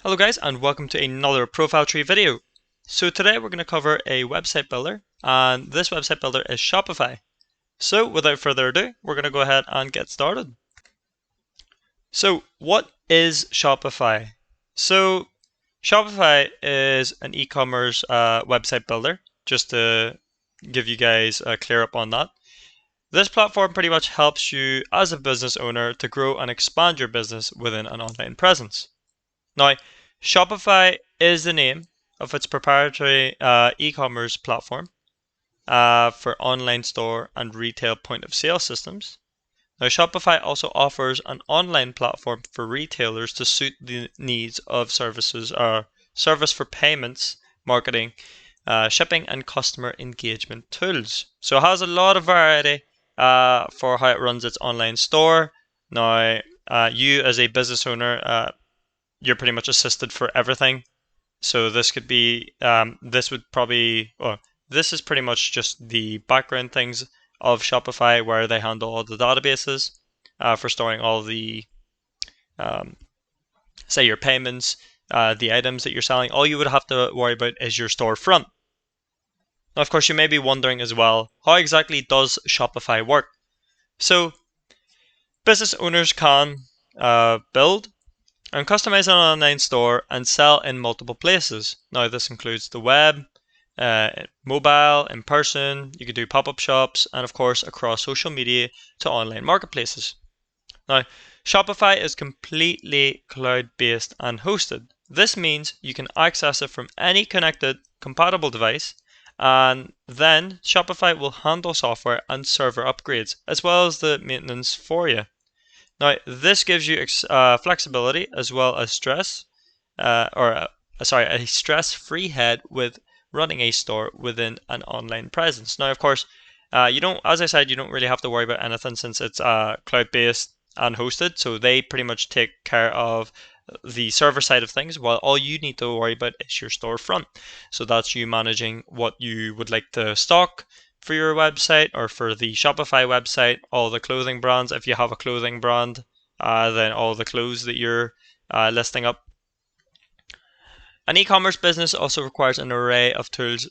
Hello guys, and welcome to another profile tree video. So today we're going to cover a website builder, and this website builder is Shopify. So without further ado, we're going to go ahead and get started. So what is Shopify? So Shopify is an e-commerce website builder, just to give you guys clear up on that. This platform pretty much helps you as a business owner to grow and expand your business within an online presence. Now, Shopify is the name of its proprietary e-commerce platform for online store and retail point of sale systems. Now, Shopify also offers an online platform for retailers to suit the needs of services or service for payments, marketing, shipping, and customer engagement tools. So it has a lot of variety for how it runs its online store. Now, you as a business owner, you're pretty much assisted for everything. So this could be, this is pretty much just the background things of Shopify, where they handle all the databases for storing all the, say, your payments, the items that you're selling. All you would have to worry about is your storefront. Now, of course, you may be wondering as well, how exactly does Shopify work? So business owners can build and customize an online store and sell in multiple places. Now this includes the web, mobile, in person, you could do pop-up shops, and of course across social media to online marketplaces. Now Shopify is completely cloud-based and hosted. This means you can access it from any connected compatible device, and then Shopify will handle software and server upgrades as well as the maintenance for you. Now, this gives you flexibility as well as a stress-free head with running a store within an online presence. Now, of course, as I said, you don't really have to worry about anything since it's cloud-based and hosted. So they pretty much take care of the server side of things, while all you need to worry about is your storefront. So that's you managing what you would like to stock for your website or for the Shopify website, all the clothing brands. If you have a clothing brand, then all the clothes that you're listing up. An e-commerce business also requires an array of tools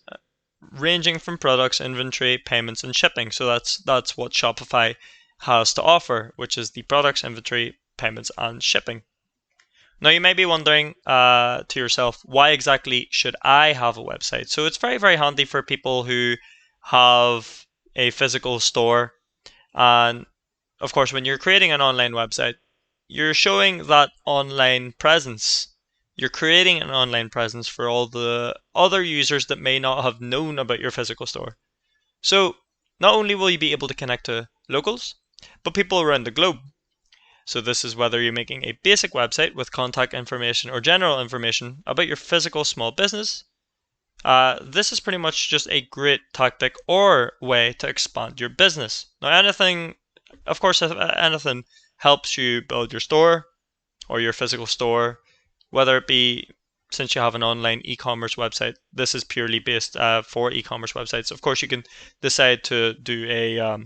ranging from products, inventory, payments, and shipping. So that's what Shopify has to offer, which is the products, inventory, payments, and shipping. Now you may be wondering to yourself, why exactly should I have a website? So it's very, very handy for people who have a physical store. And of course, when you're creating an online website, you're showing that online presence. You're creating an online presence for all the other users that may not have known about your physical store. So not only will you be able to connect to locals, but people around the globe. So this is whether you're making a basic website with contact information or general information about your physical small business. This is pretty much just a great tactic or way to expand your business. Now anything helps you build your store or your physical store, whether it be, since you have an online e-commerce website, this is purely based for e-commerce websites. Of course, you can decide to do a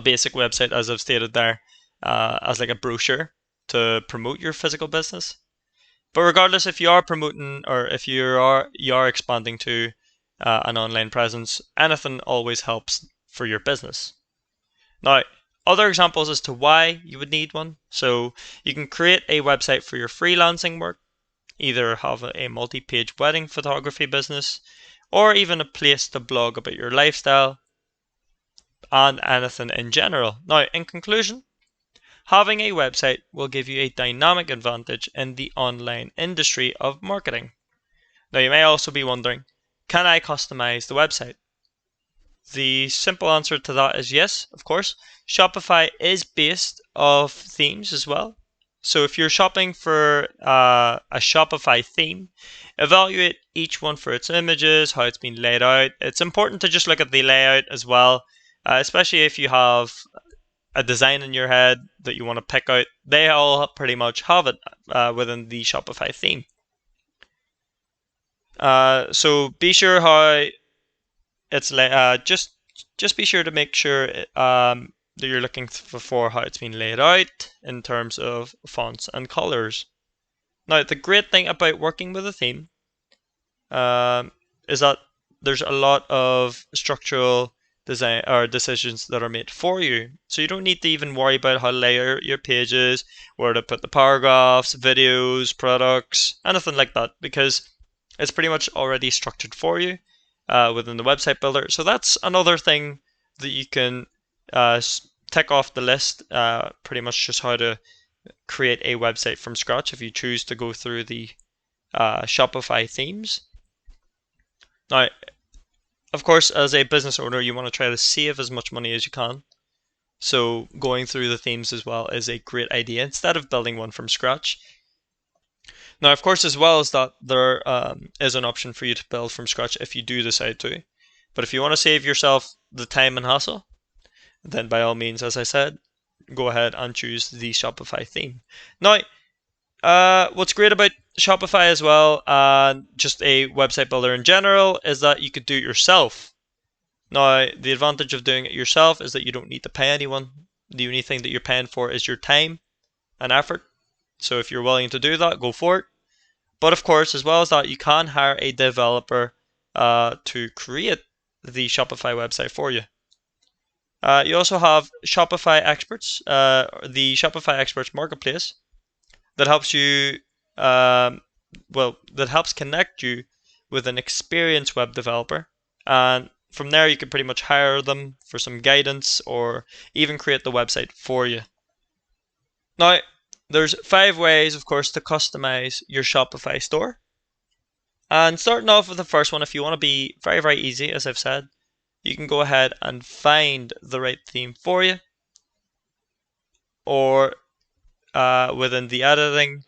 basic website, as I've stated there, as like a brochure to promote your physical business. But regardless, if you are promoting or if you are expanding to an online presence, anything always helps for your business. Now, other examples as to why you would need one. So you can create a website for your freelancing work, either have a multi-page wedding photography business, or even a place to blog about your lifestyle and anything in general. Now, in conclusion, having a website will give you a dynamic advantage in the online industry of marketing. Now, you may also be wondering, can I customize the website? The simple answer to that is yes, of course. Shopify is based off themes as well. So if you're shopping for a Shopify theme, evaluate each one for its images, how it's been laid out. It's important to just look at the layout as well, especially if you have a design in your head that you want to pick out. They all pretty much have it within the Shopify theme. So be sure how it's just be sure to make sure that you're looking for how it's been laid out in terms of fonts and colors. Now, the great thing about working with a theme is that there's a lot of structural design or decisions that are made for you. So you don't need to even worry about how to layer your pages, where to put the paragraphs, videos, products, anything like that, because it's pretty much already structured for you within the website builder. So that's another thing that you can tick off the list, pretty much just how to create a website from scratch if you choose to go through the Shopify themes. Now, of course, as a business owner, you want to try to save as much money as you can. So going through the themes as well is a great idea instead of building one from scratch. Now, of course, as well as that, there is an option for you to build from scratch if you do decide to. But if you want to save yourself the time and hassle, then by all means, as I said, go ahead and choose the Shopify theme. Now, what's great about Shopify as well, and just a website builder in general, is that you could do it yourself. Now, the advantage of doing it yourself is that you don't need to pay anyone. The only thing that you're paying for is your time and effort. So if you're willing to do that, go for it. But of course, as well as that, you can hire a developer to create the Shopify website for you. You also have Shopify Experts, the Shopify Experts Marketplace, that helps you, that helps connect you with an experienced web developer. And from there, you can pretty much hire them for some guidance or even create the website for you. Now, there's 5 ways, of course, to customize your Shopify store. And starting off with the first one, if you want to be very, very easy, as I've said, you can go ahead and find the right theme for you. Or within the editing,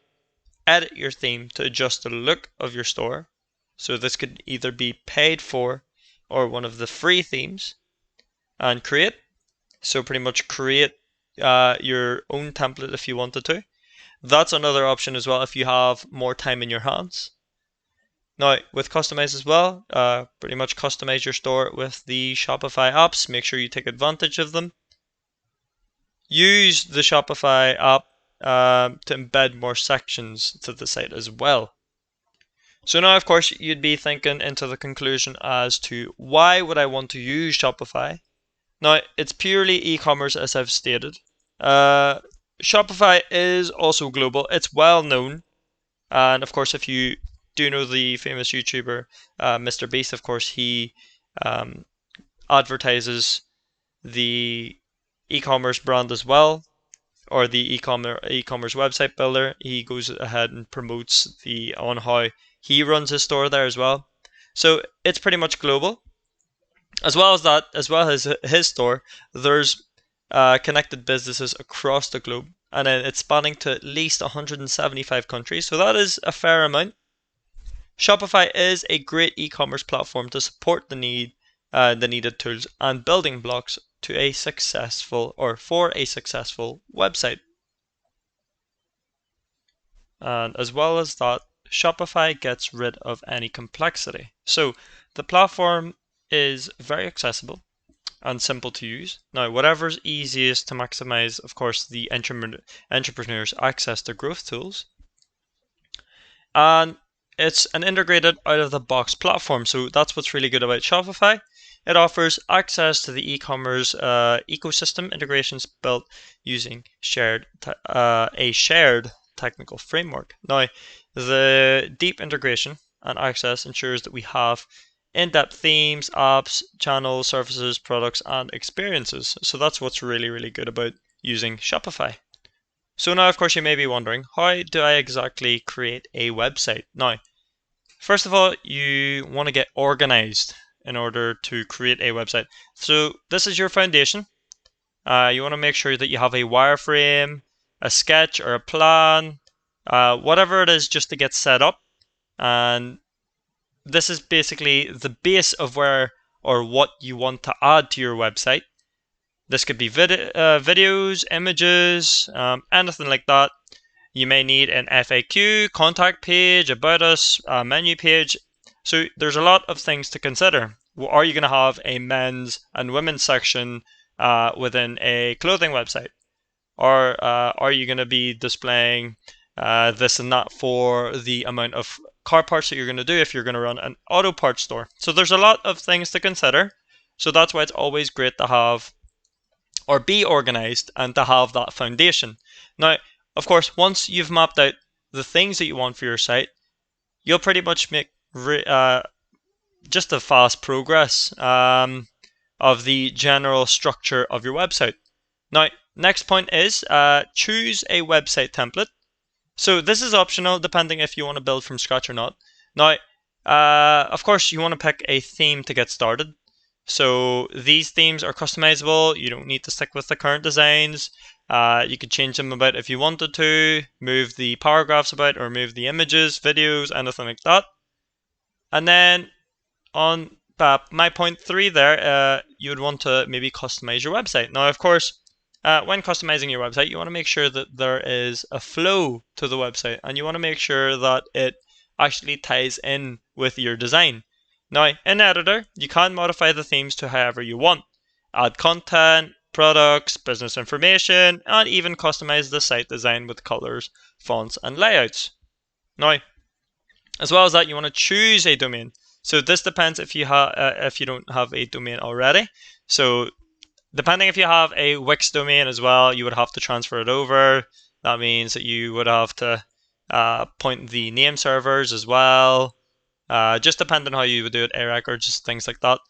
edit your theme to adjust the look of your store. So this could either be paid for or one of the free themes, and create. So pretty much create your own template if you wanted to. That's another option as well if you have more time in your hands. Now, with customize as well, pretty much customize your store with the Shopify apps. Make sure you take advantage of them. Use the Shopify app to embed more sections to the site as well. So now, of course, you'd be thinking into the conclusion as to why would I want to use Shopify? Now, it's purely e-commerce, as I've stated. Shopify is also global. It's well known. And of course, if you do know the famous YouTuber, Mr. Beast, of course, he advertises the e-commerce brand as well, or the e-commerce website builder. He goes ahead and promotes on how he runs his store there as well. So it's pretty much global. As well as that, as well as his store, there's connected businesses across the globe, and it's spanning to at least 175 countries. So that is a fair amount. Shopify is a great e-commerce platform to support the needed tools and building blocks to a successful for a successful website. And as well as that, Shopify gets rid of any complexity. So the platform is very accessible and simple to use. Now, whatever's easiest to maximize, of course, the entrepreneur's access to growth tools. And it's an integrated out-of-the-box platform. So that's what's really good about Shopify. It offers access to the e-commerce ecosystem integrations built using a shared technical framework. Now, the deep integration and access ensures that we have in-depth themes, apps, channels, services, products, and experiences. So that's what's really, really good about using Shopify. So now, of course, you may be wondering, how do I exactly create a website? Now, first of all, you want to get organized in order to create a website. So this is your foundation. You want to make sure that you have a wireframe, a sketch, or a plan, whatever it is, just to get set up. And this is basically the base of where or what you want to add to your website. This could be videos, images, anything like that. You may need an FAQ, contact page, about us, a menu page. So there's a lot of things to consider. Are you going to have a men's and women's section within a clothing website? Or are you going to be displaying this and that for the amount of car parts that you're going to do if you're going to run an auto parts store. So there's a lot of things to consider. So that's why it's always great to have or be organized and to have that foundation. Now, of course, once you've mapped out the things that you want for your site, you'll pretty much make just a fast progress of the general structure of your website. Now, next point is choose a website template. So this is optional depending if you want to build from scratch or not. Now, of course, you want to pick a theme to get started. So these themes are customizable. You don't need to stick with the current designs. You could change them about if you wanted to, move the paragraphs about or move the images, videos, anything like that. And then on my point 3 there, you would want to maybe customize your website. Now, of course, when customizing your website, you want to make sure that there is a flow to the website and you want to make sure that it actually ties in with your design. Now, in Editor, you can modify the themes to however you want. Add content, products, business information, and even customize the site design with colors, fonts, and layouts. Now, as well as that, you want to choose a domain. So this depends if you don't have a domain already. So depending if you have a Wix domain as well, you would have to transfer it over. That means that you would have to point the name servers as well. Just depending on how you would do it, AREC or just things like that.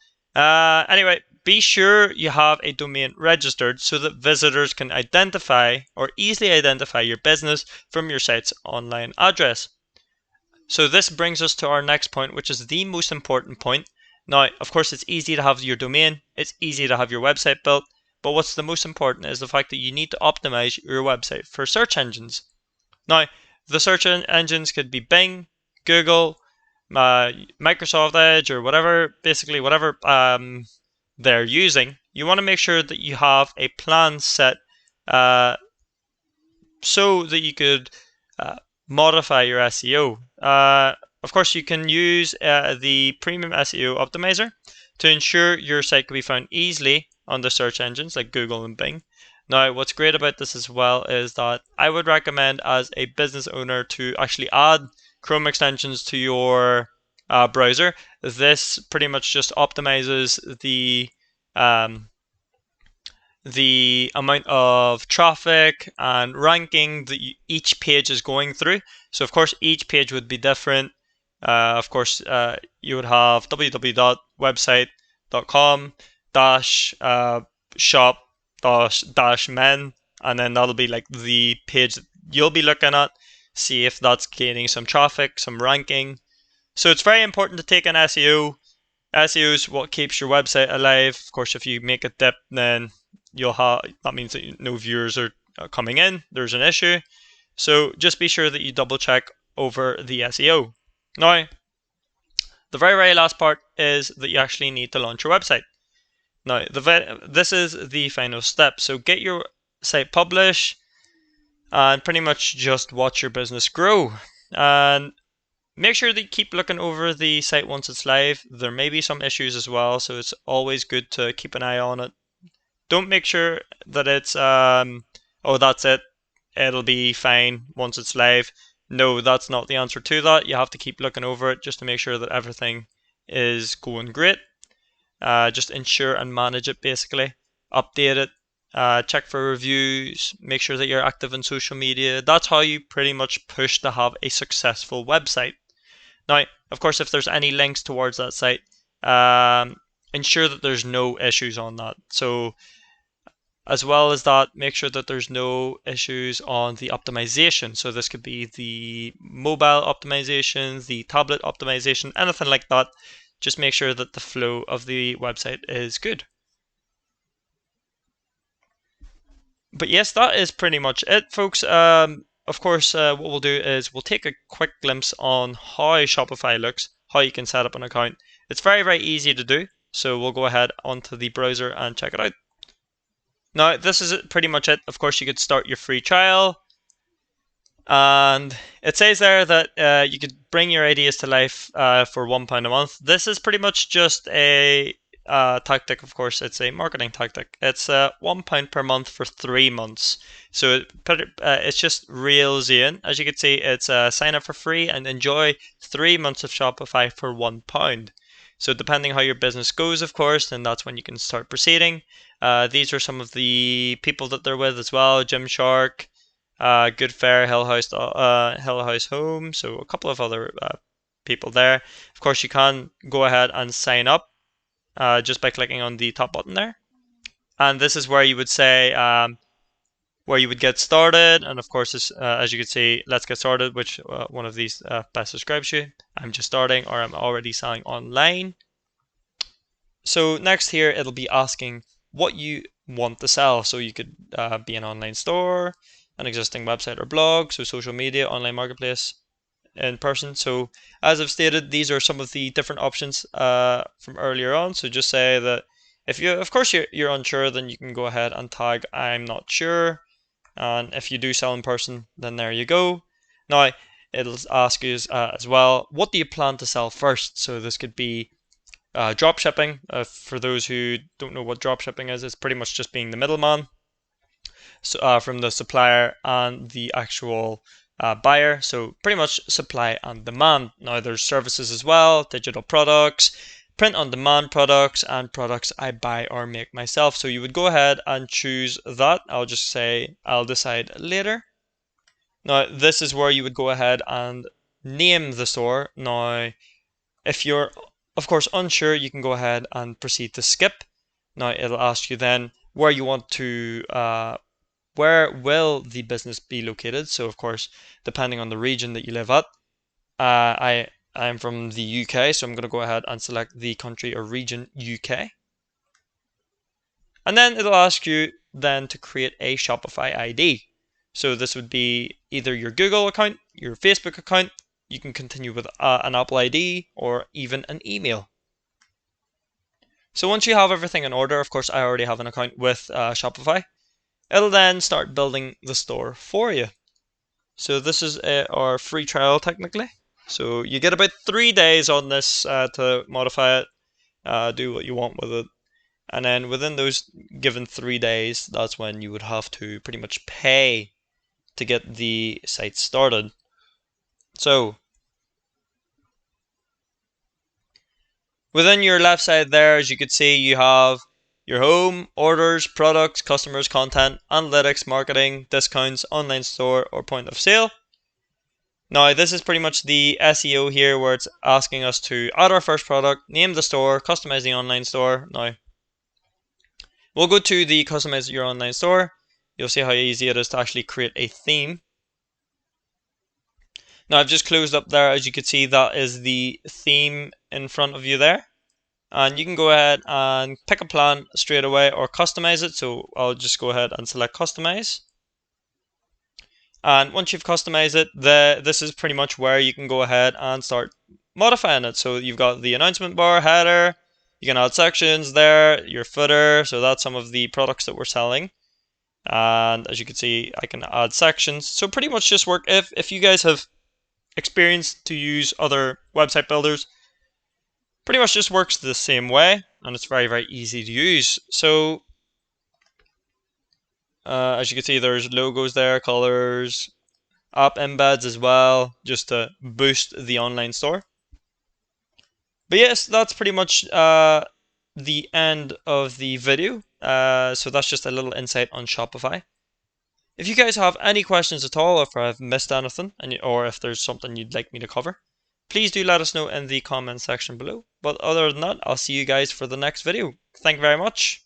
Anyway, be sure you have a domain registered so that visitors can identify or easily identify your business from your site's online address. So this brings us to our next point, which is the most important point. Now, of course, it's easy to have your domain, it's easy to have your website built, but what's the most important is the fact that you need to optimize your website for search engines. Now, the search engines could be Bing, Google, Microsoft Edge, or whatever, basically whatever they're using. You want to make sure that you have a plan set so that you could modify your SEO. Of course, you can use the Premium SEO Optimizer to ensure your site can be found easily on the search engines like Google and Bing. Now, what's great about this as well is that I would recommend as a business owner to actually add Chrome extensions to your browser. This pretty much just optimizes the amount of traffic and ranking that each page is going through. So of course each page would be different. Of course you would have www.website.com shop men, and then that'll be like the page that you'll be looking at, see if that's gaining some traffic, some ranking. So it's very important to take an SEO. SEO is what keeps your website alive. Of course, if you make a dip, then that means that no viewers are coming in. There's an issue. So just be sure that you double check over the SEO. Now, the very, very last part is that you actually need to launch your website. Now, this is the final step. So get your site published and pretty much just watch your business grow. And make sure that you keep looking over the site once it's live. There may be some issues as well, so it's always good to keep an eye on it. Don't make sure that it's, oh, that's it, it'll be fine once it's live. No, that's not the answer to that. You have to keep looking over it just to make sure that everything is going great. Just ensure and manage it basically. Update it, check for reviews, make sure that you're active in social media. That's how you pretty much push to have a successful website. Now, of course, if there's any links towards that site, ensure that there's no issues on that. So as well as that, make sure that there's no issues on the optimization. So this could be the mobile optimization, the tablet optimization, anything like that. Just make sure that the flow of the website is good. But yes, that is pretty much it, folks. Of course, what we'll do is we'll take a quick glimpse on how Shopify looks, how you can set up an account. It's very, very easy to do. So we'll go ahead onto the browser and check it out. Now, this is pretty much it. Of course, you could start your free trial. And it says there that you could bring your ideas to life for £1 a month. This is pretty much just a tactic, of course, it's a marketing tactic. It's £1 per month for 3 months. So it's just reels in. As you can see, it's sign up for free and enjoy 3 months of Shopify for £1. So depending how your business goes, of course, then that's when you can start proceeding. These are some of the people that they're with as well: Gymshark, Good Fair, Hill House Home. So a couple of other people there. Of course, you can go ahead and sign up just by clicking on the top button there. And this is where you would say where you would get started. And of course, as you can see, let's get started, which one of these best describes you. I'm just starting, or I'm already selling online. So next here, it'll be asking what you want to sell. So you could be an online store, an existing website or blog, so social media, online marketplace, in person. So as I've stated, these are some of the different options from earlier on. So just say that if you, of course, you're unsure, then you can go ahead and tag I'm not sure. And if you do sell in person, then there you go. Now it'll ask you as well, what do you plan to sell first? So this could be drop shipping. For those who don't know what drop shipping is, it's pretty much just being the middleman, so, from the supplier and the actual buyer. So pretty much supply and demand. Now there's services as well, digital products, print on demand products, and products I buy or make myself. So you would go ahead and choose that. I'll just say I'll decide later. Now this is where you would go ahead and name the store. Now if you're of course unsure, you can go ahead and proceed to skip. Now it'll ask you then where you want to where will the business be located. So of course, depending on the region that you live at, I'm from the UK, so I'm going to go ahead and select the country or region UK. And then it'll ask you then to create a Shopify ID. So this would be either your Google account, your Facebook account. You can continue with an Apple ID or even an email. So once you have everything in order, of course, I already have an account with Shopify. It'll then start building the store for you. So this is our free trial technically. So you get about 3 days on this to modify it, do what you want with it. And then within those given 3 days, that's when you would have to pretty much pay to get the site started. So within your left side there, as you can see, you have your home, orders, products, customers, content, analytics, marketing, discounts, online store, or point of sale. Now this is pretty much the SEO here, where it's asking us to add our first product, name the store, customize the online store. Now we'll go to the customize your online store. You'll see how easy it is to actually create a theme. Now I've just closed up there. As you can see, that is the theme in front of you there. And you can go ahead and pick a plan straight away or customize it. So I'll just go ahead and select customize. And once you've customized it, this is pretty much where you can go ahead and start modifying it. So you've got the announcement bar, header, you can add sections there, your footer. So that's some of the products that we're selling. And as you can see, I can add sections. So pretty much just work if you guys have experience to use other website builders, pretty much just works the same way, and it's very, very easy to use. So as you can see, there's logos there, colors, app embeds as well, just to boost the online store. But yes, that's pretty much the end of the video. So that's just a little insight on Shopify. If you guys have any questions at all, if I've missed anything, or if there's something you'd like me to cover, please do let us know in the comment section below. But other than that, I'll see you guys for the next video. Thank you very much.